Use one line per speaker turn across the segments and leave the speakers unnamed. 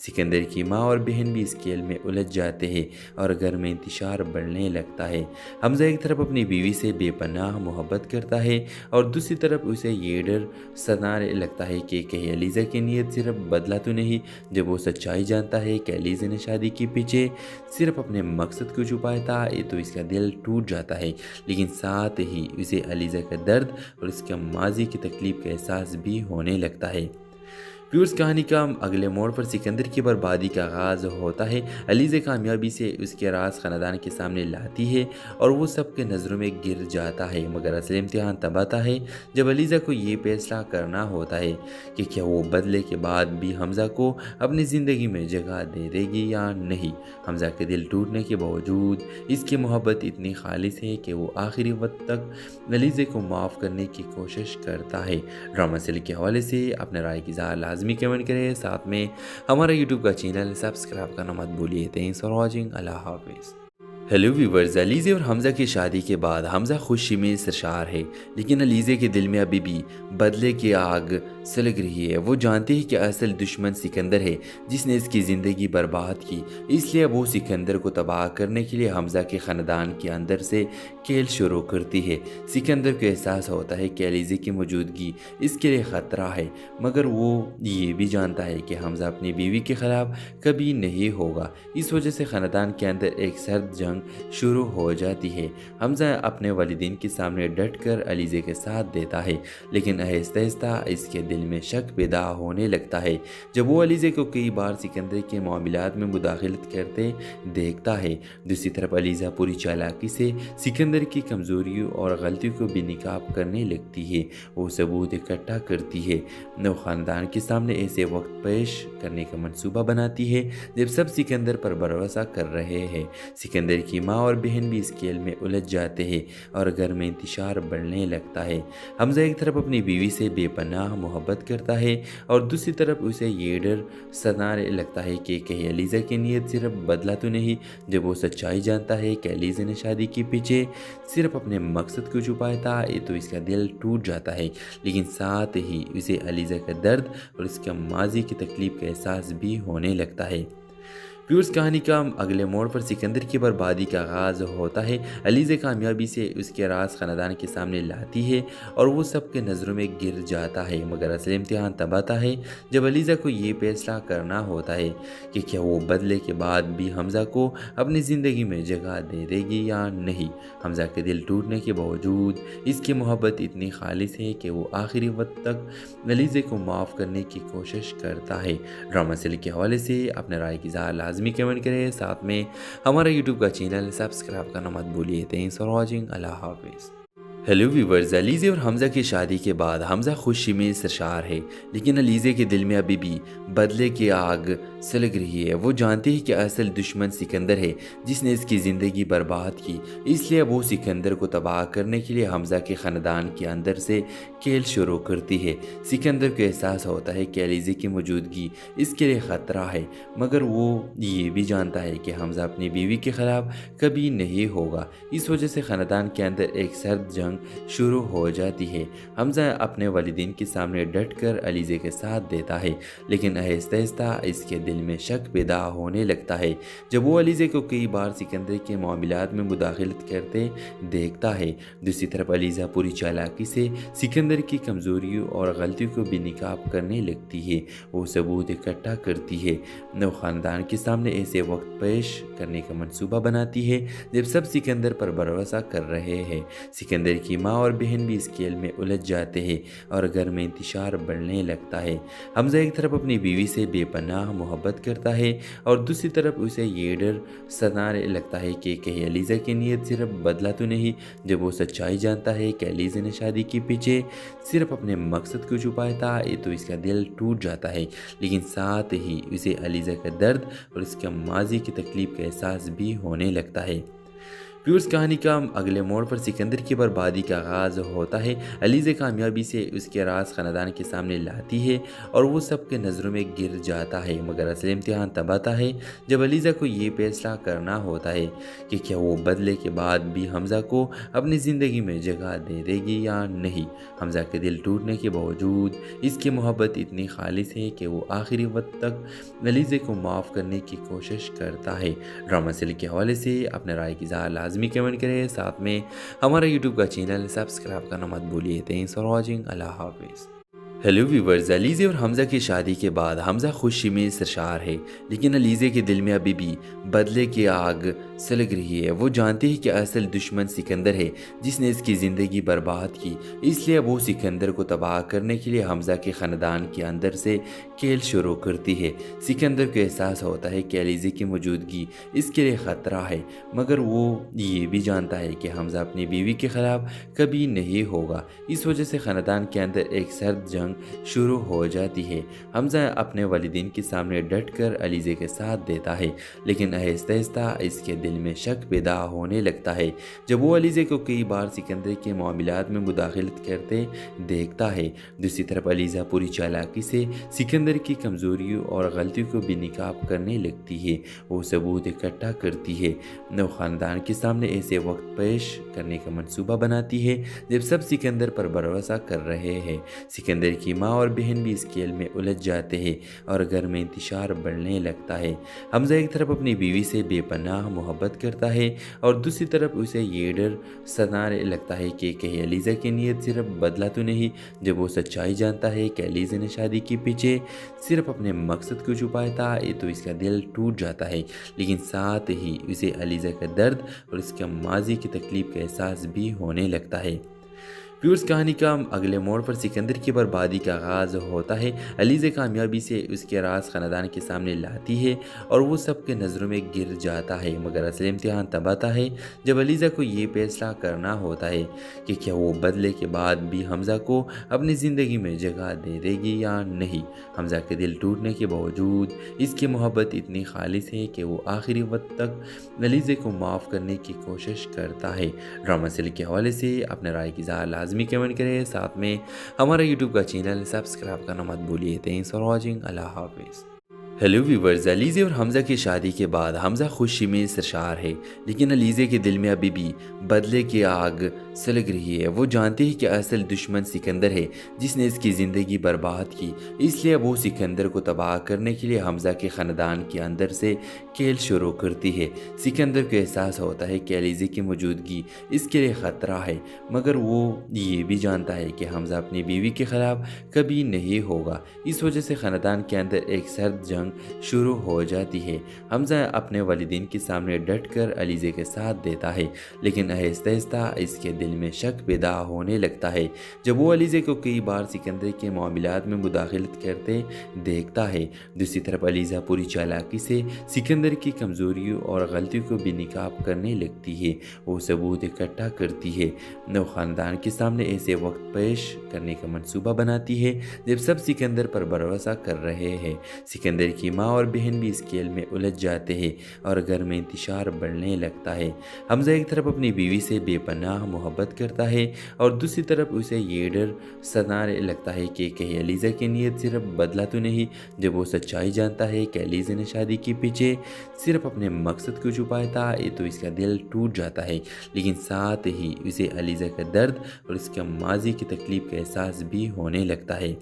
सिकंदर की माँ और बहन भी इस खेल में उलझ जाते हैं और घर में इंतशार बढ़ने लगता है। हमजा एक तरफ अपनी बीवी से बेपनाह मोहब्बत करता है और दूसरी तरफ उसे ये डर सताने लगता है कि कहीं अलीज़ा की नीयत सिर्फ बदला तो नहीं। जब वो सच्चाई जानता है कि अलीज़ा ने शादी के पीछे सिर्फ अपने मकसद को छुपाया था तो इसका दिल टूट जाता है, लेकिन साथ ही उसे अलीज़ा का दर्द और उसके माजी की तकलीफ का एहसास भी होने लगता है। व्यूअर्स, कहानी का अगले मोड़ पर सिकंदर की बर्बादी का आगाज़ होता है। अलीज़ा कामयाबी से उसके राज ख़ानदान के सामने लाती है और वो सबके नज़रों में गिर जाता है, मगर असल इम्तिहान तब आता है जब अलीज़ा को ये फैसला करना होता है कि क्या वो बदले के बाद भी हमज़ा को अपनी ज़िंदगी में जगह दे देगी या नहीं। हमज़ा के दिल टूटने के बावजूद इसकी मोहब्बत इतनी खालिस है कि वो आखिरी वक्त तक अलीज़ा को माफ़ करने की कोशिश करता है। ड्रामा सीरियल के हवाले से अपने राय की इज़हार लाजमी कमेंट करें, साथ में हमारा यूट्यूब का चैनल सब्सक्राइब करना मत भूलिए। Thanks for watching. अल्लाह हाफिज़। हेलो व्यूवर्स, अलीज़ा और हमज़ा की शादी के बाद हमज़ा खुशी में सरशार है, लेकिन अलीज़ा के दिल में अभी भी बदले की आग सुलग रही है। वो जानती है कि असल दुश्मन सिकंदर है जिसने इसकी ज़िंदगी बर्बाद की, इसलिए वो सिकंदर को तबाह करने के लिए हमज़ा के ख़ानदान के अंदर से खेल शुरू करती है। सिकंदर को एहसास होता है कि अलीज़ा की मौजूदगी इसके लिए ख़तरा है, मगर वो ये भी जानता है कि हमज़ा अपनी बीवी के ख़िलाफ़ कभी नहीं होगा। इस वजह से ख़ानदान के अंदर एक सर्द जंग शुरू हो जाती है। हमज़ा अपने वालिदैन के सामने डटकर अलीज़ा के साथ देता है, लेकिन आहिस्ता आहिस्ता इसके दिल में शक पैदा होने लगता है जब वो अलीज़ा को कई बार सिकंदर के मामलात में मुदाखलत करते देखता है। दूसरी तरफ अलीज़ा पूरी चालाकी से सिकंदर की कमज़ोरियों और गलतियों को बेनकाब करने लगती है। वो सबूत इकट्ठा करती है, वो ख़ानदान के सामने ऐसे वक्त पेश करने का मंसूबा बनाती है जब सब सिकंदर पर भरोसा कर रहे हैं। सिकंदर की माँ और बहन भी इस खेल में उलझ जाते हैं और घर में इंतशार बढ़ने लगता है। हमज़ा एक तरफ अपनी बीवी से बेपनाह मोहब्बत करता है और दूसरी तरफ उसे ये डर सताने लगता है कि कहीं अलीज़ा की नीयत सिर्फ बदला तो नहीं। जब वो सच्चाई जानता है कि अलीज़ा ने शादी के पीछे सिर्फ अपने मकसद को छुपाया था तो इसका दिल टूट जाता है, लेकिन साथ ही उसे अलीज़ा का दर्द और उसके माजी की तकलीफ का एहसास भी होने लगता है। व्यूअर्स, कहानी का अगले मोड़ पर सिकंदर की बर्बादी का आगाज़ होता है। अलीज़ा कामयाबी से उसके राज ख़ानदान के सामने लाती है और वो सबके नज़रों में गिर जाता है, मगर असल इम्तिहान तब आता है जब अलीज़ा को ये फैसला करना होता है कि क्या वो बदले के बाद भी हमज़ा को अपनी ज़िंदगी में जगह दे देगी या नहीं। हमज़ा के दिल टूटने के बावजूद इसकी मोहब्बत इतनी खालिस है कि वो आखिरी वक्त तक अलीज़ा को माफ़ करने की कोशिश करता है। ड्रामा सीरियल के हवाले से अपने राय की इज़हार लाजमी कमेंट करें, साथ में हमारा यूट्यूब का चैनल सब्सक्राइब करना मत भूलिए। Thanks for watching. अल्लाह हाफिज़। हेलो व्यूवर्स, अलीज़ा और हमज़ा की शादी के बाद हमज़ा खुशी में सरशार है, लेकिन अलीज़ा के दिल में अभी भी बदले की आग सुलग रही है। वो जानती है कि असल दुश्मन सिकंदर है जिसने इसकी ज़िंदगी बर्बाद की, इसलिए वो सिकंदर को तबाह करने के लिए हमज़ा के ख़ानदान के अंदर से खेल शुरू करती है। सिकंदर को एहसास होता है कि अलीज़ा की मौजूदगी इसके लिए ख़तरा है, मगर वो ये भी जानता है कि हमज़ा अपनी बीवी के ख़िलाफ़ कभी नहीं होगा। इस वजह से ख़ानदान के अंदर एक सर्द जंग शुरू हो जाती है। हमज़ा अपने वालिदैन के सामने डटकर अलीज़ा के साथ देता है, लेकिन आहिस्ता आहिस्ता इसके दिल में शक पैदा होने लगता है जब वो अलीज़ा को कई बार सिकंदर के मामलात में मुदाखलत करते देखता है। दूसरी तरफ अलीज़ा पूरी चालाकी से सिकंदर की कमज़ोरियों और गलतियों को बेनकाब करने लगती है। वो सबूत इकट्ठा करती है, वो ख़ानदान के सामने ऐसे वक्त पेश करने का मंसूबा बनाती है जब सब सिकंदर पर भरोसा कर रहे हैं। सिकंदर की माँ और बहन भी इस खेल में उलझ जाते हैं और घर में इंतशार बढ़ने लगता है। हमज़ा एक तरफ अपनी बीवी से बेपनाह मोहब्बत करता है और दूसरी तरफ उसे ये डर सताने लगता है कि कहीं अलीज़ा की नीयत सिर्फ बदला तो नहीं। जब वो सच्चाई जानता है कि अलीज़ा ने शादी के पीछे सिर्फ अपने मकसद को छुपाया था तो इसका दिल टूट जाता है, लेकिन साथ ही उसे अलीज़ा का दर्द और उसके माजी की तकलीफ का एहसास भी होने लगता है। व्यूअर्स कहानी का अगले मोड़ पर सिकंदर की बर्बादी का आगाज़ होता है। अलीज़ा कामयाबी से उसके राज ख़ानदान के सामने लाती है और वो सबके नज़रों में गिर जाता है, मगर असल इम्तिहान तब आता है जब अलीज़ा को ये फैसला करना होता है कि क्या वो बदले के बाद भी हमज़ा को अपनी ज़िंदगी में जगह दे देगी या नहीं। हमज़ा के दिल टूटने के बावजूद इसकी मोहब्बत इतनी खालिस है कि वो आखिरी वक्त तक अलीज़ा को माफ़ करने की कोशिश करता है। ड्रामा सीरियल के हवाले से अपने राय की इज़हार लाजमी कमेंट करें, साथ में हमारा यूट्यूब का चैनल सब्सक्राइब करना मत भूलिए। Thanks for watching. अल्लाह हाफिज़। हेलो व्यूवर्स, अलीज़ा और हमज़ा की शादी के बाद हमज़ा खुशी में सरशार है, लेकिन अलीज़ा के दिल में अभी भी बदले की आग सुलग रही है। वो जानती है कि असल दुश्मन सिकंदर है जिसने इसकी ज़िंदगी बर्बाद की, इसलिए वो सिकंदर को तबाह करने के लिए हमज़ा के ख़ानदान के अंदर से खेल शुरू करती है। सिकंदर को एहसास होता है कि अलीज़ा की मौजूदगी इसके लिए ख़तरा है, मगर वो ये भी जानता है कि हमज़ा अपनी बीवी के ख़िलाफ़ कभी नहीं होगा। इस वजह से ख़ानदान के अंदर एक सर्द जंग शुरू हो जाती है। हमज़ा अपने वालिदैन के सामने डटकर अलीज़ा के साथ देता है, लेकिन आहिस्ता आहिस्ता इसके दिल में शक पैदा होने लगता है जब वो अलीज़ा को कई बार सिकंदर के मामलात में मुदाखलत करते देखता है। दूसरी तरफ अलीज़ा पूरी चालाकी से सिकंदर की कमज़ोरियों और गलतियों को बेनकाब करने लगती है। वो सबूत इकट्ठा करती है, वो ख़ानदान के सामने ऐसे वक्त पेश करने का मंसूबा बनाती है जब सब सिकंदर पर भरोसा कर रहे हैं। सिकंदर की माँ और बहन भी इस खेल में उलझ जाते हैं और घर में इंतशार बढ़ने लगता है। हमज़ा एक तरफ अपनी बीवी से बेपनाह मोहब्बत करता है और दूसरी तरफ उसे ये डर सताने लगता है कि कहीं अलीज़ा की नीयत सिर्फ बदला तो नहीं। जब वो सच्चाई जानता है कि अलीज़ा ने शादी के पीछे सिर्फ अपने मकसद को छुपाया था, तो इसका दिल टूट जाता है, लेकिन साथ ही उसे अलीज़ा का दर्द और उसके माजी की तकलीफ का एहसास भी होने लगता है। व्यूअर्स कहानी का अगले मोड़ पर सिकंदर की बर्बादी का आगाज़ होता है। अलीज़ा कामयाबी से उसके राज ख़ानदान के सामने लाती है और वो सबके नज़रों में गिर जाता है, मगर असल इम्तिहान तब आता है जब अलीज़ा को ये फैसला करना होता है कि क्या वो बदले के बाद भी हमज़ा को अपनी ज़िंदगी में जगह दे देगी या नहीं। हमज़ा के दिल टूटने के बावजूद इसकी मोहब्बत इतनी खालिस है कि वो आखिरी वक्त तक अलीज़ा को माफ़ करने की कोशिश करता है। ड्रामा सीरियल के हवाले से अपने राय की इज़हार लाजमी कमेंट करें, साथ में हमारा यूट्यूब का चैनल सब्सक्राइब करना मत भूलिए। Thanks for watching. अल्लाह हाफिज़। हेलो व्यूवर्स, अलीज़ा और हमज़ा की शादी के बाद हमज़ा खुशी में सरशार है, लेकिन अलीज़ा के दिल में अभी भी बदले की आग सुलग रही है। वो जानती है कि असल दुश्मन सिकंदर है जिसने इसकी ज़िंदगी बर्बाद की, इसलिए वो सिकंदर को तबाह करने के लिए हमज़ा के ख़ानदान के अंदर से खेल शुरू करती है। सिकंदर को एहसास होता है कि अलीज़ा की मौजूदगी इसके लिए ख़तरा है, मगर वो ये भी जानता है कि हमज़ा अपनी बीवी के ख़िलाफ़ कभी नहीं होगा। इस वजह से ख़ानदान के अंदर एक सर्द जंग शुरू हो जाती है। हमज़ा अपने वालिदैन के सामने डटकर अलीज़ा के साथ देता है, लेकिन आहिस्ता आहिस्ता इसके दिल में शक पैदा होने लगता है जब वो अलीज़ा को कई बार सिकंदर के मामलात में मुदाखलत करते देखता है। दूसरी तरफ अलीज़ा पूरी चालाकी से सिकंदर की कमज़ोरियों और गलतियों को बेनकाब करने लगती है। वो सबूत इकट्ठा करती है, वो ख़ानदान के सामने ऐसे वक्त पेश करने का मंसूबा बनाती है जब सब सिकंदर पर भरोसा कर रहे हैं। सिकंदर की माँ और बहन भी इस खेल में उलझ जाते हैं और घर में इंतशार बढ़ने लगता है। हमज़ा एक तरफ अपनी बीवी से बेपनाह मोहब्बत करता है और दूसरी तरफ उसे ये डर सताने लगता है कि कहीं अलीज़ा की नीयत सिर्फ बदला तो नहीं। जब वो सच्चाई जानता है कि अलीज़ा ने शादी के पीछे सिर्फ अपने मकसद को छुपाया था, तो इसका दिल टूट जाता है, लेकिन साथ ही उसे अलीज़ा का दर्द और उसके माजी की तकलीफ का एहसास भी होने लगता है।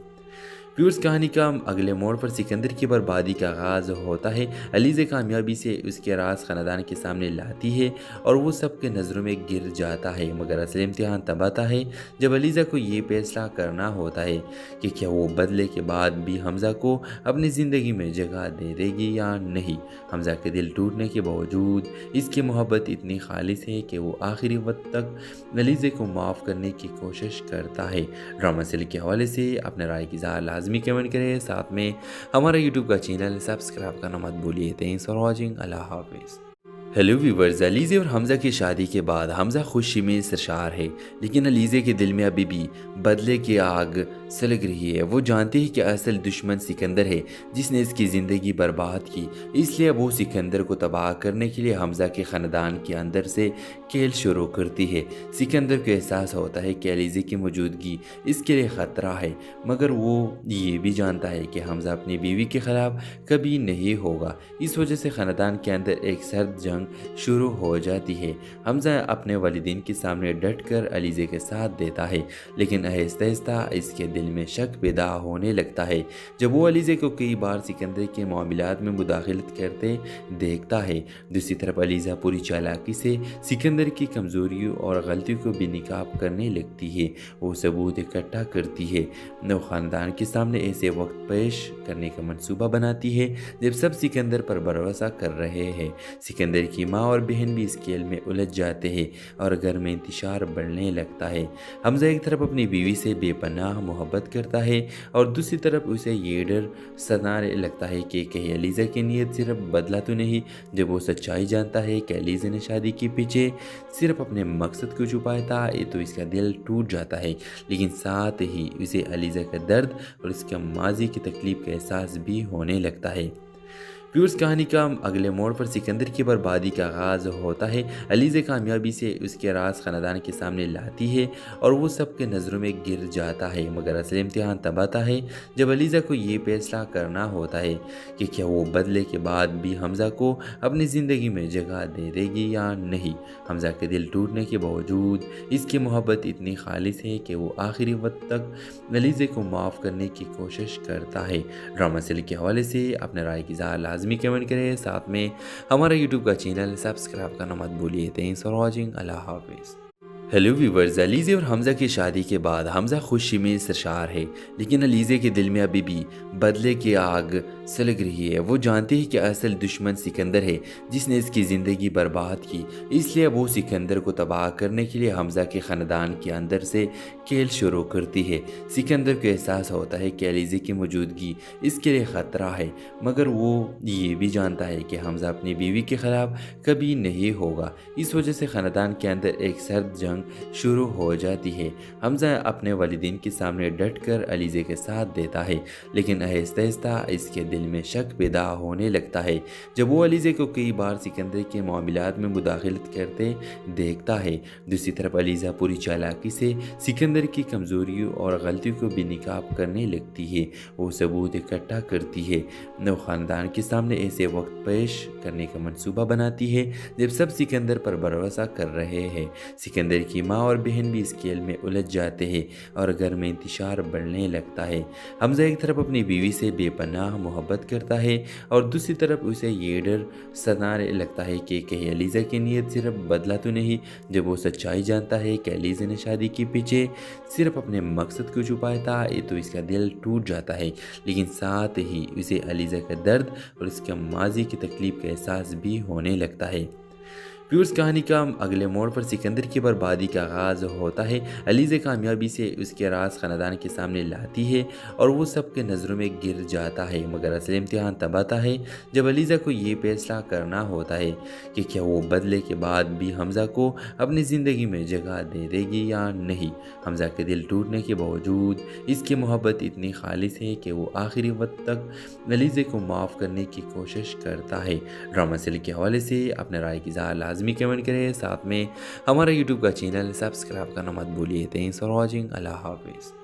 व्यूअर्स कहानी का अगले मोड़ पर सिकंदर की बर्बादी का आगाज़ होता है। अलीज़ा कामयाबी से उसके राज ख़ानदान के सामने लाती है और वो सबके नज़रों में गिर जाता है, मगर असल इम्तिहान तब आता है जब अलीज़ा को ये फैसला करना होता है कि क्या वो बदले के बाद भी हमज़ा को अपनी ज़िंदगी में जगह दे देगी या नहीं। हमज़ा के दिल टूटने के बावजूद इसकी मोहब्बत इतनी खालिस है कि वो आखिरी वक्त तक अलीज़ा को माफ़ करने की कोशिश करता है। ड्रामा सीरियल के हवाले से अपने राय की इज़हार लाजमी कमेंट करें, साथ में हमारा यूट्यूब का चैनल सब्सक्राइब करना मत भूलिए। Thanks for watching. अल्लाह हाफिज़। हेलो व्यूवर्स, अलीज़े और हमज़ा की शादी के बाद हमज़ा खुशी में सरशार है, लेकिन अलीज़े के दिल में अभी भी बदले की आग सुलग रही है। वो जानती है कि असल दुश्मन सिकंदर है, जिसने इसकी ज़िंदगी बर्बाद की। इसलिए वो सिकंदर को तबाह करने के लिए हमज़ा के ख़ानदान के अंदर से खेल शुरू करती है। सिकंदर को एहसास होता है कि अलीज़े की मौजूदगी इसके लिए ख़तरा है, मगर वो ये भी जानता है कि हमज़ा अपनी बीवी के ख़िलाफ़ कभी नहीं होगा। इस वजह से ख़ानदान के अंदर एक सर्द जंग शुरू हो जाती है। हमज़ा अपने वालिदैन के सामने डट कर अलीज़े के साथ देता है, लेकिन आहिस्ता आहिस्ता इसके दिल में शक पैदा होने लगता है। जब वो अलीज़े को कई बार सिकंदर के मामलात में मुदाखलत करते देखता है। दूसरी तरफ अलीज़ा पूरी चालाकी से सिकंदर की कमज़ोरियों और गलतियों को बेनकाब करने लगती है। वो सबूत इकट्ठा करती है, वो ख़ानदान के सामने ऐसे वक्त पेश करने का मंसूबा बनाती है जब सब सिकंदर पर भरोसा कर रहे हैं। सिकंदर की माँ और बहन भी इस खेल में उलझ जाते हैं और घर में इंतशार बढ़ने लगता है। हमज़ा एक तरफ अपनी बीवी से बेपनाह मोहब्बत करता है और दूसरी तरफ उसे ये डर सताने लगता है कि कहीं अलीज़ा की नीयत सिर्फ बदला तो नहीं। जब वो सच्चाई जानता है कि अलीज़ा ने शादी के पीछे सिर्फ अपने मकसद को छुपाया था, तो इसका दिल टूट जाता है, लेकिन साथ ही उसे अलीज़ा का दर्द और उसके माजी की तकलीफ का एहसास भी होने लगता है। व्यूअर्स, कहानी का अगले मोड़ पर सिकंदर की बर्बादी का आगाज़ होता है। अलीज़ा कामयाबी से उसके राज ख़ानदान के सामने लाती है और वो सबके नज़रों में गिर जाता है, मगर असल इम्तिहान तब आता है जब अलीज़ा को ये फैसला करना होता है कि क्या वो बदले के बाद भी हमज़ा को अपनी ज़िंदगी में जगह दे देगी या नहीं। हमज़ा के दिल टूटने के बावजूद इसकी मोहब्बत इतनी खालिस है कि वो आखिरी वक्त तक अलीज़ा को माफ़ करने की कोशिश करता है। ड्रामा सीरियल के हवाले से अपने राय की इज़हार लाजमी कमेंट करें, साथ में हमारा यूट्यूब का चैनल सब्सक्राइब करना मत भूलिए। Thanks for watching. अल्लाह हाफिज़। हेलो व्यूवर्स, अलीज़े और हमज़ा की शादी के बाद हमज़ा खुशी में सरशार है, लेकिन अलीज़े के दिल में अभी भी बदले की आग सुलग रही है। वो जानती है कि असल दुश्मन सिकंदर है, जिसने इसकी ज़िंदगी बर्बाद की। इसलिए वो सिकंदर को तबाह करने के लिए हमज़ा के ख़ानदान के अंदर से खेल शुरू करती है। सिकंदर को एहसास होता है कि अलीज़े की मौजूदगी इसके लिए ख़तरा है, मगर वो ये भी जानता है कि हमज़ा अपनी बीवी के ख़िलाफ़ कभी नहीं होगा। इस वजह से ख़ानदान के अंदर एक सर्द जंग शुरू हो जाती है। हमज़ा अपने वालिदैन के सामने डट कर अलीज़े के साथ देता है, लेकिन आहिस्ता आहिस्ता इसके दिल में शक पैदा होने लगता है। जब वो अलीज़े को कई बार सिकंदर के मामलात में मुदाखलत करते देखता है। दूसरी तरफ अलीज़ा पूरी चालाकी से सिकंदर की कमज़ोरियों और गलतियों को बेनकाब करने लगती है। वो सबूत इकट्ठा करती है, वो ख़ानदान के सामने ऐसे वक्त पेश करने का मंसूबा बनाती है जब सब सिकंदर पर भरोसा कर रहे हैं। सिकंदर की माँ और बहन भी इस खेल में उलझ जाते हैं और घर में इंतशार बढ़ने लगता है। हमज़ा एक तरफ अपनी बीवी से बेपनाह मोहब्बत करता है और दूसरी तरफ उसे ये डर सताने लगता है कि कहीं अलीज़ा की नीयत सिर्फ बदला तो नहीं। जब वो सच्चाई जानता है कि अलीज़ा ने शादी के पीछे सिर्फ अपने मकसद को छुपाया था, तो इसका दिल टूट जाता है, लेकिन साथ ही उसे अलीज़ा का दर्द और उसके माजी की तकलीफ का एहसास भी होने लगता है। व्यूअर्स, कहानी का अगले मोड़ पर सिकंदर की बर्बादी का आगाज़ होता है। अलीज़ा कामयाबी से उसके राज ख़ानदान के सामने लाती है और वो सबके नज़रों में गिर जाता है, मगर असल इम्तिहान तब आता है जब अलीज़ा को ये फैसला करना होता है कि क्या वो बदले के बाद भी हमज़ा को अपनी ज़िंदगी में जगह दे देगी या नहीं। हमज़ा के दिल टूटने के बावजूद इसकी मोहब्बत इतनी खालिस है कि वो आखिरी वक्त तक अलीज़ा को माफ़ करने की कोशिश करता है। ड्रामा सीरियल के हवाले से अपने राय की इज़हार लाजमी कमेंट करें, साथ में हमारा यूट्यूब का चैनल सब्सक्राइब करना मत भूलिए। Thanks for watching. अल्लाह हाफिज़।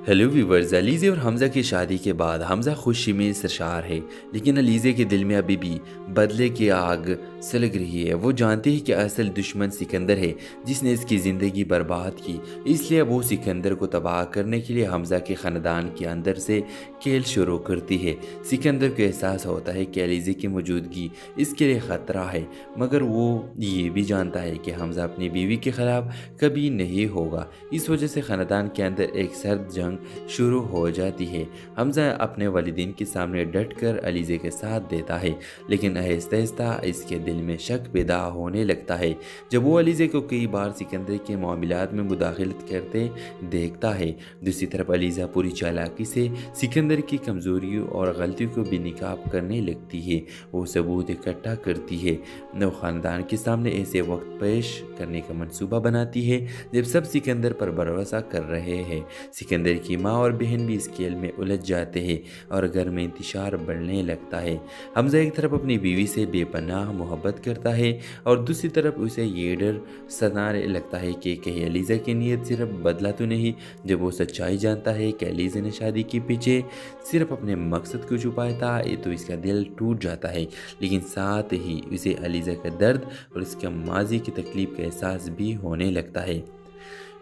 हेलो व्यूवर्स, अलीज़े और हमज़ा की शादी के बाद हमज़ा खुशी में सरशार है, लेकिन अलीज़े के दिल में अभी भी बदले की आग सुलग रही है। वो जानती है कि असल दुश्मन सिकंदर है, जिसने इसकी ज़िंदगी बर्बाद की। इसलिए वो सिकंदर को तबाह करने के लिए हमज़ा के ख़ानदान के अंदर से खेल शुरू करती है। सिकंदर को एहसास होता है कि अलीज़े की मौजूदगी इसके लिए ख़तरा है, मगर वो ये भी जानता है कि हमज़ा अपनी बीवी के ख़िलाफ़ कभी नहीं होगा। इस वजह से ख़ानदान के अंदर एक सर्द जंग शुरू हो जाती है। हमज़ा अपने वालिदैन के सामने डट कर अलीज़े के साथ देता है, लेकिन आहिस्ता आहिस्ता इसके दिल में शक पैदा होने लगता है। जब वो अलीज़े को कई बार सिकंदर के मामलात में मुदाखलत करते देखता है। दूसरी तरफ अलीज़ा पूरी चालाकी से सिकंदर सिकंदर की कमज़ोरियों और गलतियों को बेनकाब करने लगती है। वो सबूत इकट्ठा करती है, वो ख़ानदान के सामने ऐसे वक्त पेश करने का मंसूबा बनाती है जब सब सिकंदर पर भरोसा कर रहे हैं। सिकंदर की माँ और बहन भी इस खेल में उलझ जाते हैं और घर में इंतशार बढ़ने लगता है। हमजा एक तरफ अपनी बीवी से बेपनाह मोहब्बत करता है और दूसरी तरफ उसे ये डर सताने लगता है कि कहीं अलीज़ा की नीयत सिर्फ बदला तो नहीं। जब वो सच्चाई जानता है कि अलीज़ा ने शादी के पीछे सिर्फ अपने मकसद को छुपाया था, ये तो इसका दिल टूट जाता है, लेकिन साथ ही उसे अलीज़ा का दर्द और उसके माजी की तकलीफ का एहसास भी होने लगता है।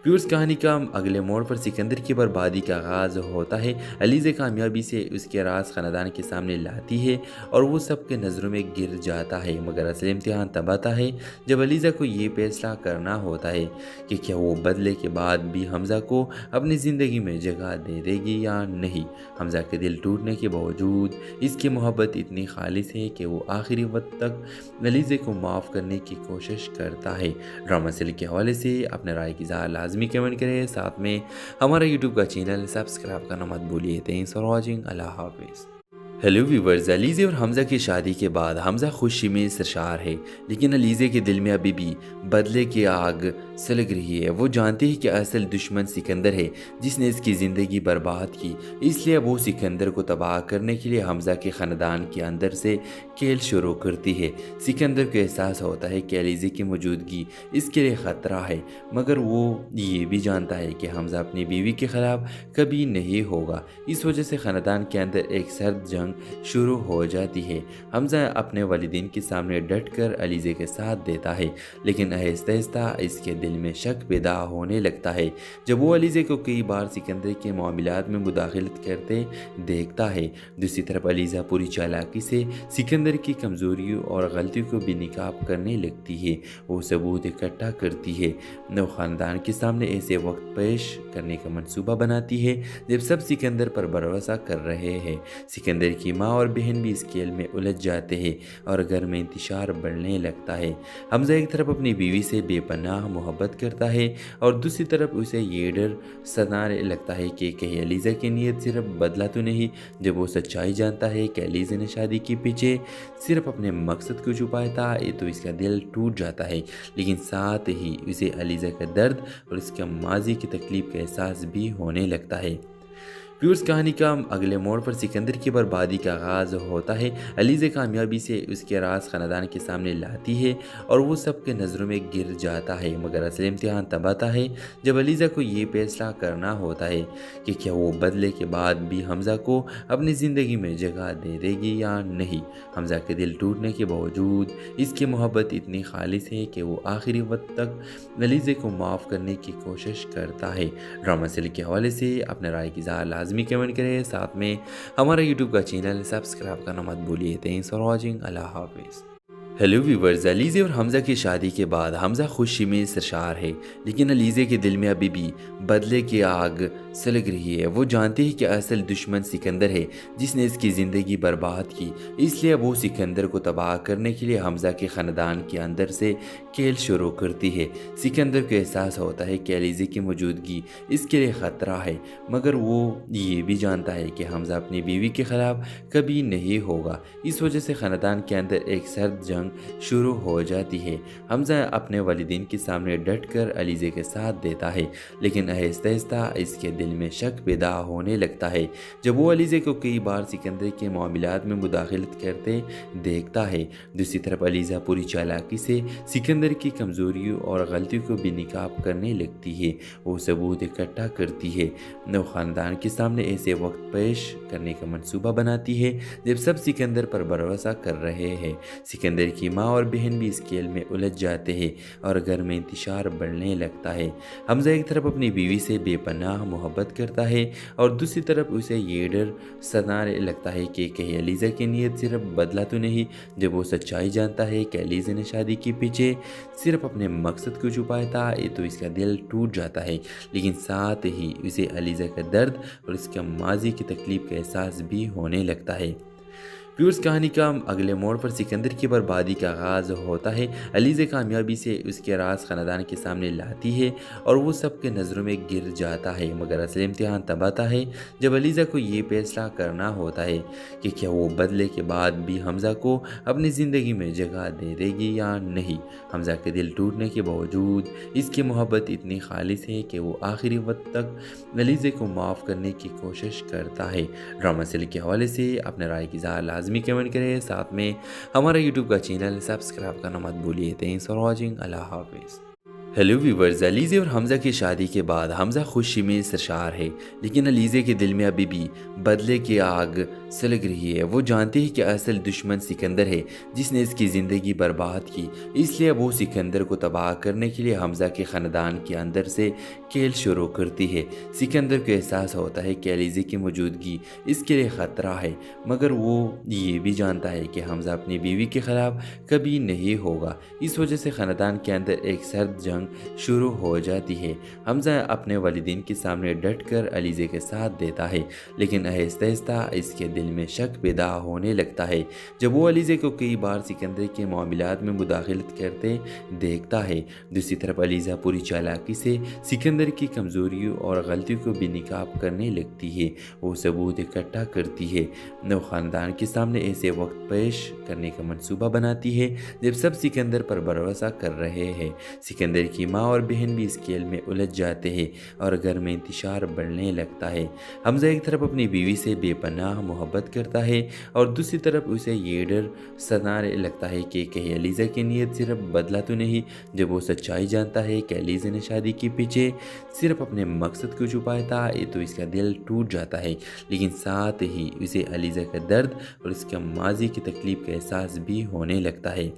व्यूअर्स, कहानी का अगले मोड़ पर सिकंदर की बर्बादी का आगाज़ होता है। अलीज़ा कामयाबी से उसके राज ख़ानदान के सामने लाती है और वो सबके नज़रों में गिर जाता है, मगर असल इम्तिहान तब आता है जब अलीज़ा को ये फैसला करना होता है कि क्या वो बदले के बाद भी हमज़ा को अपनी ज़िंदगी में जगह दे देगी या नहीं। हमज़ा के दिल टूटने के बावजूद इसकी मोहब्बत इतनी खालिस है कि वो आखिरी वक्त तक अलीज़ा को माफ़ करने की कोशिश करता है। ड्रामा सीरियल के हवाले से अपने राय की इज़हार लाजमी कमेंट करें, साथ में हमारा यूट्यूब का चैनल सब्सक्राइब करना मत भूलिए। Thanks for watching. अल्लाह हाफिज़। हेलो व्यूवर्स, अलीज़ा और हमज़ा की शादी के बाद हमज़ा खुशी में सरशार है, लेकिन अलीज़ा के दिल में अभी भी बदले की आग सुलग रही है। वो जानती है कि असल दुश्मन सिकंदर है जिसने इसकी ज़िंदगी बर्बाद की, इसलिए वो सिकंदर को तबाह करने के लिए हमज़ा के ख़ानदान के अंदर से खेल शुरू करती है। सिकंदर को एहसास होता है कि अलीज़ा की मौजूदगी इसके लिए ख़तरा है, मगर वो ये भी जानता है कि हमज़ा अपनी बीवी के ख़िलाफ़ कभी नहीं होगा। इस वजह से ख़ानदान के अंदर एक सर्द जंग शुरू हो जाती है। हमज़ा अपने वालिदैन के सामने डट कर अलीज़ा के साथ देता है, लेकिन आहिस्ता आहिस्ता इसके दिल में शक पैदा होने लगता है जब वो अलीज़ा को कई बार सिकंदर के मामलात में मुदाखलत करते देखता है। दूसरी तरफ अलीज़ा पूरी चालाकी से सिकंदर की कमज़ोरियों और गलतियों को बेनकाब करने लगती है। वो सबूत इकट्ठा करती है, वो ख़ानदान के सामने ऐसे वक्त पेश करने का मंसूबा बनाती है जब सब सिकंदर पर भरोसा कर रहे हैं। सिकंदर की माँ और बहन भी इस खेल में उलझ जाते हैं और घर में इंतशार बढ़ने लगता है। हमज़ा एक तरफ अपनी बीवी से बेपनाह मोहब्बत करता है और दूसरी तरफ उसे ये डर सताने लगता है कि कहीं अलीज़ा की नीयत सिर्फ बदला तो नहीं। जब वो सच्चाई जानता है कि अलीज़ा ने शादी के पीछे सिर्फ अपने मकसद को छुपाया था, ये तो इसका दिल टूट जाता है, लेकिन साथ ही उसे अलीज़ा का दर्द और उसके माजी की तकलीफ का एहसास भी होने लगता है। व्यूअर्स, कहानी का अगले मोड़ पर सिकंदर की बर्बादी का आगाज़ होता है। अलीज़ा कामयाबी से उसके राज ख़ानदान के सामने लाती है और वो सबके नज़रों में गिर जाता है, मगर असल इम्तिहान तब आता है जब अलीज़ा को ये फैसला करना होता है कि क्या वो बदले के बाद भी हमज़ा को अपनी ज़िंदगी में जगह दे देगी या नहीं। हमज़ा के दिल टूटने के बावजूद इसकी मोहब्बत इतनी खालिस है कि वो आखिरी वक्त तक अलीज़ा को माफ़ करने की कोशिश करता है। ड्रामा सीरियल के हवाले से अपने राय की इज़हार लाजमी कमेंट करें, साथ में हमारा यूट्यूब का चैनल सब्सक्राइब करना मत भूलिए। Thanks for watching. अल्लाह हाफिज़। हेलो व्यूवर्स, अलीज़ा और हमज़ा की शादी के बाद हमज़ा खुशी में सरशार है, लेकिन अलीज़ा के दिल में अभी भी बदले की आग सुलग रही है। वो जानती है कि असल दुश्मन सिकंदर है जिसने इसकी ज़िंदगी बर्बाद की, इसलिए वो सिकंदर को तबाह करने के लिए हमज़ा के ख़ानदान के अंदर से खेल शुरू करती है। सिकंदर को एहसास होता है कि अलीज़ा की मौजूदगी इसके लिए ख़तरा है, मगर वो ये भी जानता है कि हमज़ा अपनी बीवी के ख़िलाफ़ कभी नहीं होगा। इस वजह से ख़ानदान के अंदर एक सर्द जंग शुरू हो जाती है। हमज़ा अपने वालिदैन के सामने डट कर अलीज़ा के साथ देता है, लेकिन आहिस्ता आहिस्ता इसके दिल में शक पैदा होने लगता है जब वो अलीज़ा को कई बार सिकंदर के मामलात में मुदाखलत करते देखता है। दूसरी तरफ अलीज़ा पूरी चालाकी से सिकंदर की कमज़ोरियों और गलतियों को बेनकाब करने लगती है। वो सबूत इकट्ठा करती है, वो ख़ानदान के सामने ऐसे वक्त पेश करने का मंसूबा बनाती है जब सब सिकंदर पर भरोसा कर रहे हैं। सिकंदर की माँ और बहन भी इस खेल में उलझ जाते हैं और घर में इंतशार बढ़ने लगता है। हमज़ा एक तरफ अपनी बीवी से बेपनाह मोहब्बत करता है और दूसरी तरफ उसे ये डर सताने लगता है कि कहीं अलीज़ा की नीयत सिर्फ बदला तो नहीं। जब वो सच्चाई जानता है कि अलीज़ा ने शादी के पीछे सिर्फ अपने मकसद को छुपाया था, ये तो इसका दिल टूट जाता है, लेकिन साथ ही उसे अलीज़ा का दर्द और उसके माजी की तकलीफ का एहसास भी होने लगता है। پیورس کہانی کا اگلے موڑ پر سکندر کی بربادی کا آغاز ہوتا ہے۔ علیزہ کامیابی سے اس کے راز خاندان کے سامنے لاتی ہے اور وہ سب کے نظروں میں گر جاتا ہے، مگر اصل امتحان تب آتا ہے جب علیزہ کو یہ فیصلہ کرنا ہوتا ہے کہ کیا وہ بدلے کے بعد بھی حمزہ کو اپنی زندگی میں جگہ دے دے گی یا نہیں۔ حمزہ کے دل ٹوٹنے کے باوجود اس کی محبت اتنی خالص ہے کہ وہ آخری وقت تک علیزہ کو معاف کرنے کی کوشش کرتا ہے۔ ڈرامہ سیل کے حوالے سے اپنے رائے کی اظہار لازمی کمنٹ کریں، ساتھ میں ہمارا یوٹیوب کا چینل سبسکرائب کرنا مت بھولیے۔ تھینکس فار واچنگ، اللہ حافظ۔ ہیلو ویورز، علیزہ اور حمزہ کی شادی کے بعد حمزہ خوشی میں سرشار ہے، لیکن علیزہ کے دل میں ابھی بھی بدلے کی آگ سلگ رہی ہے۔ وہ جانتی ہے کہ اصل دشمن سکندر ہے جس نے اس کی زندگی برباد کی، اس لیے وہ سکندر کو تباہ کرنے کے لیے حمزہ کے خاندان کے اندر سے کھیل شروع کرتی ہے۔ سکندر کو احساس ہوتا ہے کہ علیزہ کی موجودگی اس کے لیے خطرہ ہے، مگر وہ یہ بھی جانتا ہے کہ حمزہ اپنی بیوی کے خلاف کبھی نہیں ہوگا۔ اس وجہ سے خاندان کے اندر ایک سرد جنگ شروع ہو جاتی ہے۔ حمزہ اپنے والدین کے سامنے ڈٹ کر علیزہ کے ساتھ دیتا ہے، لیکن آہستہ آہستہ اس کے دل میں شک پیدا ہونے لگتا ہے جب وہ علیزہ کو کئی بار سکندر کے معاملات میں مداخلت کرتے دیکھتا ہے۔ دوسری طرف علیزہ پوری چالاکی سے سکندر کی کمزوریوں اور غلطیوں کو بے نقاب کرنے لگتی ہے۔ وہ ثبوت اکٹھا کرتی ہے، وہ خاندان کے سامنے ایسے وقت پیش کرنے کا منصوبہ بناتی ہے جب سب سکندر پر بھروسہ کر رہے ہیں۔ سکندر کی ماں اور بہن بھی اس کھیل میں الجھ جاتے ہیں اور گھر میں انتشار بڑھنے لگتا ہے۔ حمزہ ایک طرف اپنی بیوی سے بے پناہ محبت کرتا ہے اور دوسری طرف اسے یہ ڈر ستانے لگتا ہے کہ کہیں علیزہ کی نیت صرف بدلہ تو نہیں۔ جب وہ سچائی جانتا ہے کہ علیزہ نے شادی کے پیچھے صرف اپنے مقصد کو چھپایا تھا تو اس کا دل ٹوٹ جاتا ہے، لیکن ساتھ ہی اسے علیزہ کا درد اور اس کے ماضی کی تکلیف کا احساس بھی ہونے لگتا ہے۔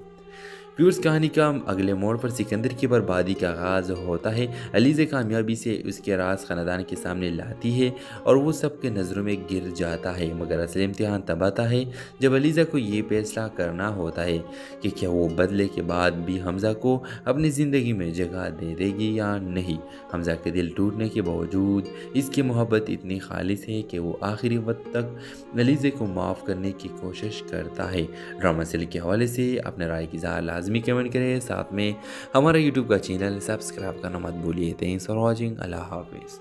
پیورس کہانی کا اگلے موڑ پر سکندر کی بربادی کا آغاز ہوتا ہے۔ علیزہ کامیابی سے اس کے راز خاندان کے سامنے لاتی ہے اور وہ سب کے نظروں میں گر جاتا ہے، مگر اصل امتحان تب آتا ہے جب علیزہ کو یہ فیصلہ کرنا ہوتا ہے کہ کیا وہ بدلے کے بعد بھی حمزہ کو اپنی زندگی میں جگہ دے دے گی یا نہیں۔ حمزہ کے دل ٹوٹنے کے باوجود اس کی محبت اتنی خالص ہے کہ وہ آخری وقت تک علیزہ کو معاف کرنے کی کوشش کرتا ہے۔ ڈرامہ سیل کے حوالے سے اپنے رائے کی اظہار لازمی کمنٹ کریں، ساتھ میں ہمارا یوٹیوب کا چینل سبسکرائب کرنا مت بھولیے۔ تھینکس فار واچنگ، اللہ حافظ۔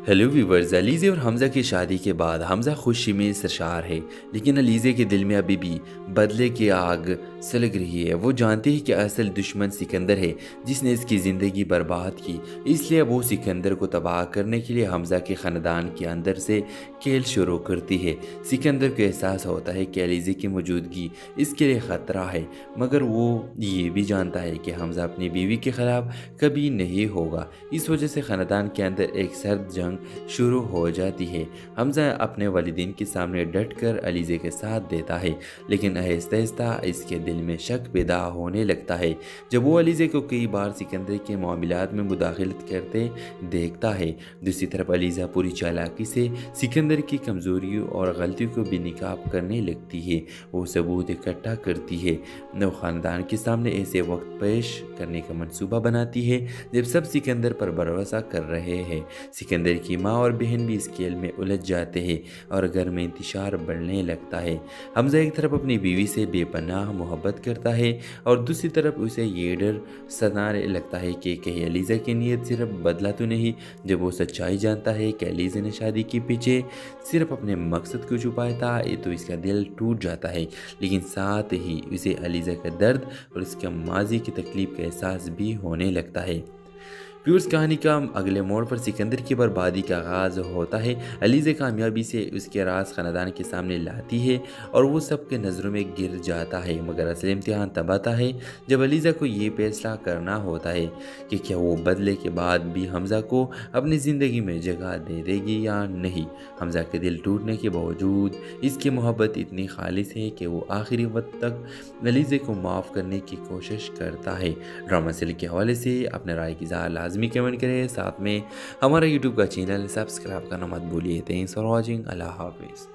ہیلو ویورز، علیزہ اور حمزہ کی شادی کے بعد حمزہ خوشی میں سرشار ہے، لیکن علیزہ کے دل میں ابھی بھی بدلے کی آگ سلگ رہی ہے۔ وہ جانتی ہے کہ اصل دشمن سکندر ہے جس نے اس کی زندگی برباد کی، اس لیے وہ سکندر کو تباہ کرنے کے لیے حمزہ کے خاندان کے اندر سے کھیل شروع کرتی ہے۔ سکندر کو احساس ہوتا ہے کہ علیزہ کی موجودگی اس کے لیے خطرہ ہے، مگر وہ یہ بھی جانتا ہے کہ حمزہ اپنی بیوی کے خلاف کبھی نہیں ہوگا۔ اس وجہ سے خاندان کے اندر ایک سرد جنگ شروع ہو جاتی ہے۔ حمزہ اپنے والدین کے سامنے ڈٹ کر علیزہ کے ساتھ دیتا ہے، لیکن آہستہ آہستہ اس کے دل میں شک پیدا ہونے لگتا ہے جب وہ علیزہ کو کئی بار سکندر کے معاملات میں مداخلت کرتے دیکھتا ہے۔ دوسری طرف علیزہ پوری چالاکی سے سکندر کی کمزوریوں اور غلطیوں کو بے نقاب کرنے لگتی ہے۔ وہ ثبوت اکٹھا کرتی ہے، وہ خاندان کے سامنے ایسے وقت پیش کرنے کا منصوبہ بناتی ہے جب سب سکندر پر بھروسہ کر رہے ہیں۔ سکندر کی ماں اور بہن بھی اس کھیل میں الجھ جاتے ہیں اور گھر میں انتشار بڑھنے لگتا ہے۔ حمزہ ایک طرف اپنی بیوی سے بے پناہ محبت کرتا ہے اور دوسری طرف اسے یہ ڈر ستانے لگتا ہے کہ کہیں علیزہ کی نیت صرف بدلہ تو نہیں۔ جب وہ سچائی جانتا ہے کہ علیزہ نے شادی کے پیچھے صرف اپنے مقصد کو چھپایا تھا تو اس کا دل ٹوٹ جاتا ہے، لیکن ساتھ ہی اسے علیزہ کا درد اور اس کے ماضی کی تکلیف کا احساس بھی ہونے لگتا ہے۔ پیورس کہانی کا اگلے موڑ پر سکندر کی بربادی کا آغاز ہوتا ہے۔ علیزہ کامیابی سے اس کے راز خاندان کے سامنے لاتی ہے اور وہ سب کے نظروں میں گر جاتا ہے، مگر اصل امتحان تب آتا ہے جب علیزہ کو یہ فیصلہ کرنا ہوتا ہے کہ کیا وہ بدلے کے بعد بھی حمزہ کو اپنی زندگی میں جگہ دے دے گی یا نہیں۔ حمزہ کے دل ٹوٹنے کے باوجود اس کی محبت اتنی خالص ہے کہ وہ آخری وقت تک علیزہ کو معاف کرنے کی کوشش کرتا ہے۔ ڈرامہ سیل کے حوالے سے اپنے رائے کی اظہار لازمی کمنٹ کریں، ساتھ میں ہمارا یوٹیوب کا چینل سبسکرائب کرنا مت بھولیے۔ تھینکس فار واچنگ، اللہ حافظ۔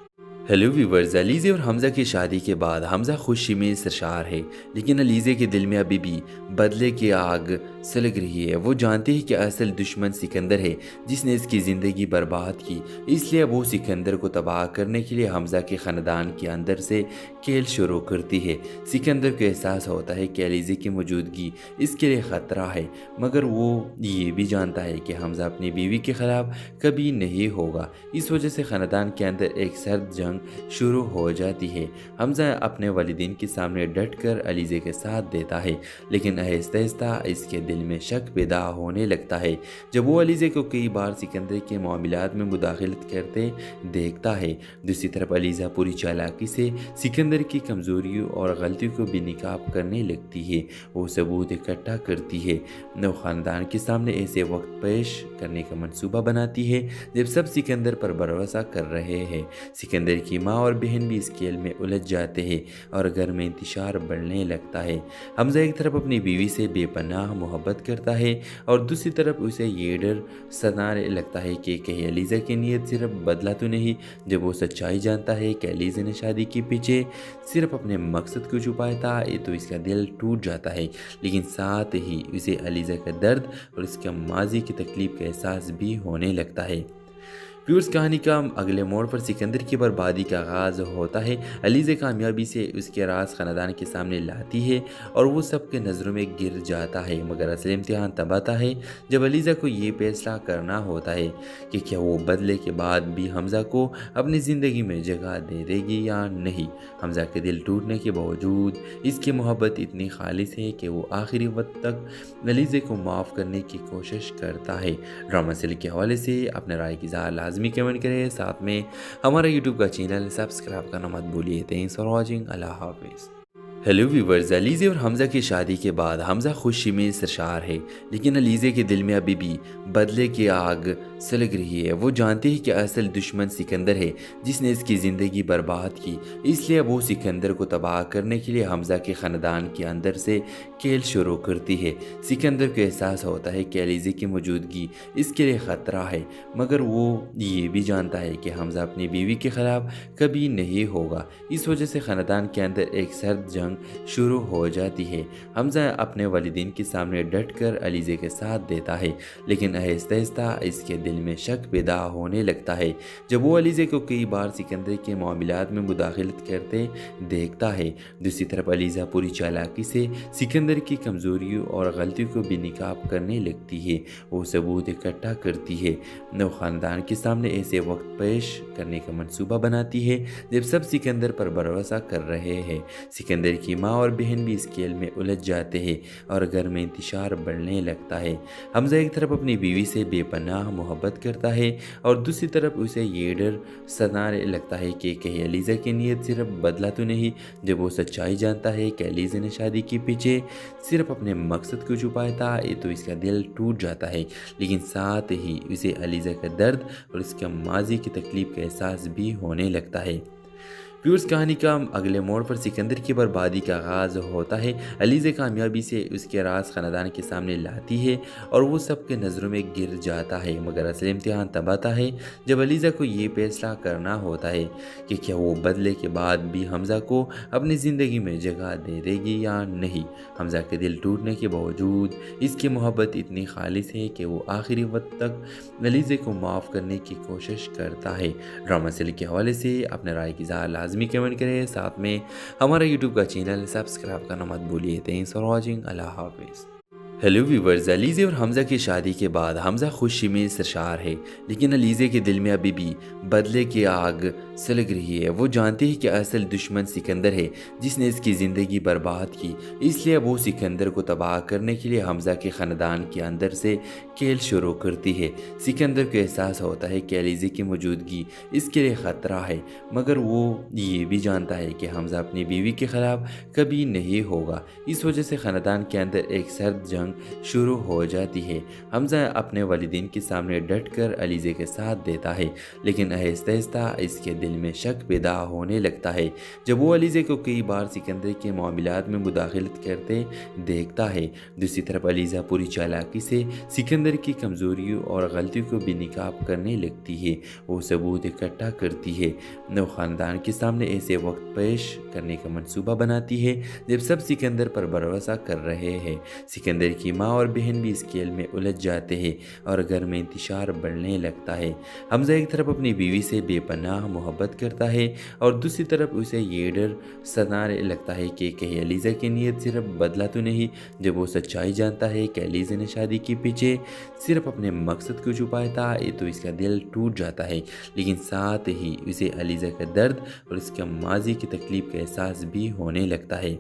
हेलो व्यूवर्स, अलीज़े और हमज़ा की शादी के बाद हमज़ा खुशी में सरशार है, लेकिन अलीज़े के दिल में अभी भी बदले की आग सुलग रही है। वो जानते हैं कि असल दुश्मन सिकंदर है, जिसने इसकी ज़िंदगी बर्बाद की। इसलिए वो सिकंदर को तबाह करने के लिए हमज़ा के ख़ानदान के अंदर से खेल शुरू करती है। सिकंदर को एहसास होता है कि अलीज़े की मौजूदगी इसके लिए ख़तरा है, मगर वो ये भी जानता है कि हमज़ा अपनी बीवी के ख़िलाफ़ कभी नहीं होगा। इस वजह से ख़ानदान के अंदर एक सर्द जंग शुरू हो जाती है। हमज़ा अपने वालिदैन के सामने डट कर अलीज़े के साथ देता है, लेकिन आहिस्ता आहिस्ता इसके दिल में शक पैदा होने लगता है जब वो अलीज़े को कई बार सिकंदर के मामलात में मुदाखलत करते देखता है। दूसरी तरफ अलीज़ा पूरी चालाकी से सिकंदर की कमज़ोरियों और गलतियों को बेनकाब करने लगती है। वो सबूत इकट्ठा करती है, वो ख़ानदान के सामने ऐसे वक्त पेश करने का मंसूबा बनाती है जब सब सिकंदर पर भरोसा कर रहे हैं। सिकंदर की माँ और बहन भी इस खेल में उलझ जाते हैं और घर में इंतशार बढ़ने लगता है। हमज़ा एक तरफ अपनी बीवी से बेपनाह मोहब्बत करता है और दूसरी तरफ उसे ये डर सताने लगता है कि कहीं अलीज़ा की नीयत सिर्फ बदला तो नहीं। जब वो सच्चाई जानता है कि अलीज़ा ने शादी के पीछे सिर्फ अपने मकसद को छुपाया था, तो इसका दिल टूट जाता है, लेकिन साथ ही उसे अलीज़ा का दर्द और इसके माजी की तकलीफ का एहसास भी होने लगता है। व्यूअर्स, कहानी का अगले मोड़ पर सिकंदर की बर्बादी का आगाज़ होता है। अलीज़ा कामयाबी से उसके राज ख़ानदान के सामने लाती है और वो सबके नज़रों में गिर जाता है, मगर असल इम्तिहान तब आता है जब अलीज़ा को ये फैसला करना होता है कि क्या वो बदले के बाद भी हमज़ा को अपनी ज़िंदगी में जगह दे देगी या नहीं। हमज़ा के दिल टूटने के बावजूद इसकी मोहब्बत इतनी खालिस है कि वो आखिरी वक्त तक अलीज़ा को माफ़ करने की कोशिश करता है। ड्रामा सीरियल के हवाले से अपने राय की इज़हार लाजमी कमेंट करें, साथ में हमारा यूट्यूब का चैनल सब्सक्राइब करना मत भूलिए। Thanks for watching. अल्लाह हाफिज़। हेलो व्यूवर्स, अलीज़े और हमज़ा की शादी के बाद हमज़ा खुशी में सरशार है, लेकिन अलीज़े के दिल में अभी भी बदले की आग सुलग रही है। वो जानते हैं कि असल दुश्मन सिकंदर है, जिसने इसकी ज़िंदगी बर्बाद की। इसलिए वो सिकंदर को तबाह करने के लिए हमज़ा के ख़ानदान के अंदर से खेल शुरू करती है। सिकंदर को एहसास होता है कि अलीज़े की मौजूदगी इसके लिए ख़तरा है, मगर वो ये भी जानता है कि हमज़ा अपनी बीवी के ख़िलाफ़ कभी नहीं होगा। इस वजह से ख़ानदान के अंदर एक सर्द जंग शुरू हो जाती है। हमज़ा अपने वालिदैन के सामने डट कर अलीज़े के साथ देता है, लेकिन आहिस्ता आहिस्ता इसके दिल में शक पैदा होने लगता है जब वो अलीज़े को कई बार सिकंदर के मामलात में मुदाखलत करते देखता है। दूसरी तरफ अलीज़ा पूरी चालाकी से सिकंदर की कमज़ोरियों और गलतियों को बेनकाब करने लगती है। वो सबूत इकट्ठा करती है, वो ख़ानदान के सामने ऐसे वक्त पेश करने का मंसूबा बनाती है जब सब सिकंदर पर भरोसा कर रहे हैं। सिकंदर की माँ और बहन भी इस खेल में उलझ जाते हैं और घर में इंतशार बढ़ने लगता है। हमज़ा एक तरफ अपनी बीवी से बेपनाह मोहब्बत करता है और दूसरी तरफ उसे ये डर सताने लगता है कि कहीं अलीज़ा की नीयत सिर्फ बदला तो नहीं। जब वो सच्चाई जानता है कि अलीज़ा ने शादी के पीछे सिर्फ अपने मकसद को छुपाया था, तो इसका दिल टूट जाता है, लेकिन साथ ही उसे अलीज़ा का दर्द और इसके माजी की तकलीफ का एहसास भी होने लगता है। व्यूअर्स, कहानी का अगले मोड़ पर सिकंदर की बर्बादी का आगाज़ होता है। अलीज़ा कामयाबी से उसके राज ख़ानदान के सामने लाती है और वो सबके नज़रों में गिर जाता है, मगर असल इम्तिहान तब आता है जब अलीज़ा को ये फैसला करना होता है कि क्या वो बदले के बाद भी हमज़ा को अपनी ज़िंदगी में जगह दे देगी या नहीं। हमज़ा के दिल टूटने के बावजूद इसकी मोहब्बत इतनी खालिस है कि वो आखिरी वक्त तक अलीज़ा को माफ़ करने की कोशिश करता है। ड्रामा सीरियल के हवाले से अपने राय की इज़हार लाजमी कमेंट करें, साथ में हमारा यूट्यूब का चैनल सब्सक्राइब करना मत भूलिए। Thanks for watching. अल्लाह हाफिज़। हेलो व्यूवर्स, अलीज़े और हमज़ा की शादी के बाद हमज़ा खुशी में सरशार है, लेकिन अलीज़े के दिल में अभी भी बदले की आग सुलग रही है। वो जानते हैं कि असल दुश्मन सिकंदर है, जिसने इसकी ज़िंदगी बर्बाद की। इसलिए वो सिकंदर को तबाह करने के लिए हमज़ा के ख़ानदान के अंदर से खेल शुरू करती है। सिकंदर को एहसास होता है कि अलीज़ा की मौजूदगी इसके लिए ख़तरा है, मगर वो ये भी जानता है कि हमज़ा अपनी बीवी के ख़िलाफ़ कभी नहीं होगा। इस वजह से ख़ानदान के अंदर एक सर्द जंग शुरू हो जाती है। हमज़ा अपने वालिदैन के सामने डट कर अलीज़ा के साथ देता है, लेकिन आहिस्ता आहिस्ता इसके دل میں شک پیدا ہونے لگتا ہے جب وہ علیزہ کو کئی بار سکندر کے معاملات میں مداخلت کرتے دیکھتا ہے۔ دوسری طرف علیزہ پوری چالاکی سے سکندر کی کمزوریوں اور غلطیوں کو بے نقاب کرنے لگتی ہے۔ وہ ثبوت اکٹھا کرتی ہے، وہ خاندان کے سامنے ایسے وقت پیش کرنے کا منصوبہ بناتی ہے جب سب سکندر پر بھروسہ کر رہے ہیں۔ سکندر کی ماں اور بہن بھی اس کھیل میں الجھ جاتے ہیں اور گھر میں انتشار بڑھنے لگتا ہے۔ حمزہ ایک طرف اپنی بیوی سے بے پناہ محبت کرتا ہے اور دوسری طرف اسے یہ ڈر ستانے لگتا ہے کہ کہیں علیزہ کی نیت صرف بدلہ تو نہیں۔ جب وہ سچائی جانتا ہے کہ علیزہ نے شادی کے پیچھے صرف اپنے مقصد کو چھپایا تھا تو اس کا دل ٹوٹ جاتا ہے، لیکن ساتھ ہی اسے علیزہ کا درد اور اس کا ماضی کی تکلیف کا احساس بھی ہونے لگتا ہے۔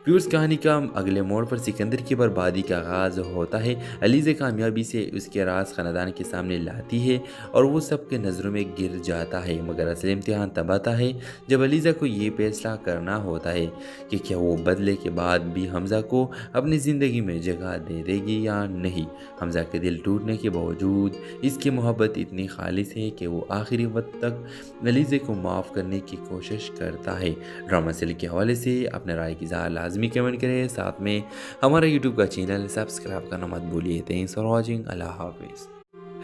پھر اس کہانی کا اگلے موڑ پر سکندر کی بربادی کا آغاز ہوتا ہے۔ علیزہ کامیابی سے اس کے راز خاندان کے سامنے لاتی ہے اور وہ سب کے نظروں میں گر جاتا ہے، مگر اصل امتحان تب آتا ہے جب علیزہ کو یہ فیصلہ کرنا ہوتا ہے کہ کیا وہ بدلے کے بعد بھی حمزہ کو اپنی زندگی میں جگہ دے دے گی یا نہیں۔ حمزہ کے دل ٹوٹنے کے باوجود اس کی محبت اتنی خالص ہے کہ وہ آخری وقت تک علیزہ کو معاف کرنے کی کوشش کرتا ہے۔ ڈرامہ سیل کے حوالے سے اپنے رائے کی اظہار لازمی کمنٹ کریں، ساتھ میں ہمارا یوٹیوب کا چینل سبسکرائب کرنا مت بھولیے۔ تھینکس فار واچنگ، اللہ حافظ۔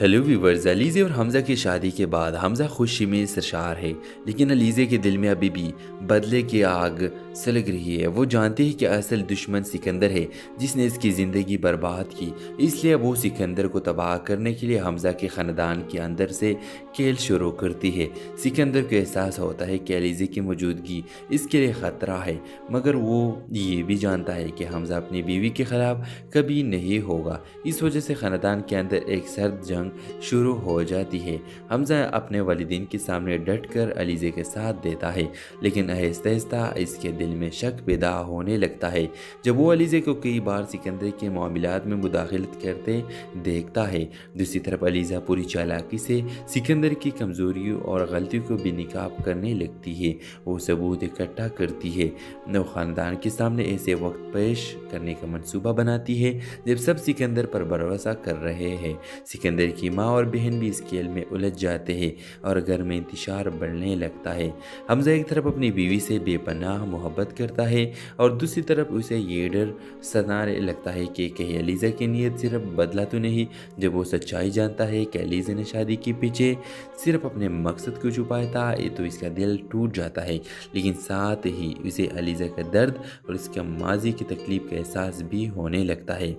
ہیلو ویورز، علیزہ اور حمزہ کی شادی کے بعد حمزہ خوشی میں سرشار ہے، لیکن علیزہ کے دل میں ابھی بھی بدلے کی آگ سلگ رہی ہے۔ وہ جانتی ہے کہ اصل دشمن سکندر ہے جس نے اس کی زندگی برباد کی، اس لیے وہ سکندر کو تباہ کرنے کے لیے حمزہ کے خاندان کے اندر سے کھیل شروع کرتی ہے۔ سکندر کو احساس ہوتا ہے کہ علیزہ کی موجودگی اس کے لیے خطرہ ہے، مگر وہ یہ بھی جانتا ہے کہ حمزہ اپنی بیوی کے خلاف کبھی نہیں ہوگا۔ اس وجہ سے خاندان کے اندر ایک سرد جنگ شروع ہو جاتی ہے۔ حمزہ اپنے والدین کے سامنے ڈٹ کر علیزہ کے ساتھ دیتا ہے، لیکن آہستہ آہستہ اس کے دل میں شک پیدا ہونے لگتا ہے جب وہ علیزہ کو کئی بار سکندر کے معاملات میں مداخلت کرتے دیکھتا ہے۔ دوسری طرف علیزہ پوری چالاکی سے سکندر کی کمزوریوں اور غلطیوں کو بے نقاب کرنے لگتی ہے۔ وہ ثبوت اکٹھا کرتی ہے، وہ خاندان کے سامنے ایسے وقت پیش کرنے کا منصوبہ بناتی ہے جب سب سکندر پر بھروسہ کر رہے ہیں۔ سکندر کی ماں اور بہن بھی اس کھیل میں الجھ جاتے ہیں اور گھر میں انتشار بڑھنے لگتا ہے۔ حمزہ ایک طرف اپنی بیوی سے بے پناہ محبت کرتا ہے اور دوسری طرف اسے یہ ڈر ستانے لگتا ہے کہ کہیں علیزہ کی نیت صرف بدلہ تو نہیں۔ جب وہ سچائی جانتا ہے کہ علیزہ نے شادی کے پیچھے صرف اپنے مقصد کو چھپایا تھا تو اس کا دل ٹوٹ جاتا ہے، لیکن ساتھ ہی اسے علیزہ کا درد اور اس کا ماضی کی تکلیف کا احساس بھی ہونے لگتا ہے۔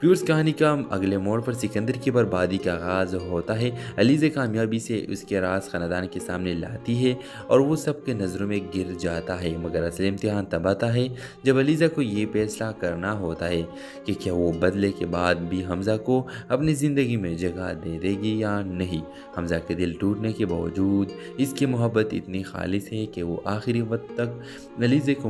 پھر اس کہانی کا اگلے موڑ پر سکندر کی بربادی کا آغاز ہوتا ہے۔ علیزہ کامیابی سے اس کے راز خاندان کے سامنے لاتی ہے اور وہ سب کے نظروں میں گر جاتا ہے، مگر اصل امتحان تب آتا ہے جب علیزہ کو یہ فیصلہ کرنا ہوتا ہے کہ کیا وہ بدلے کے بعد بھی حمزہ کو اپنی زندگی میں جگہ دے دے گی یا نہیں۔ حمزہ کے دل ٹوٹنے کے باوجود اس کی محبت اتنی خالص ہے کہ وہ آخری وقت تک علیزہ کو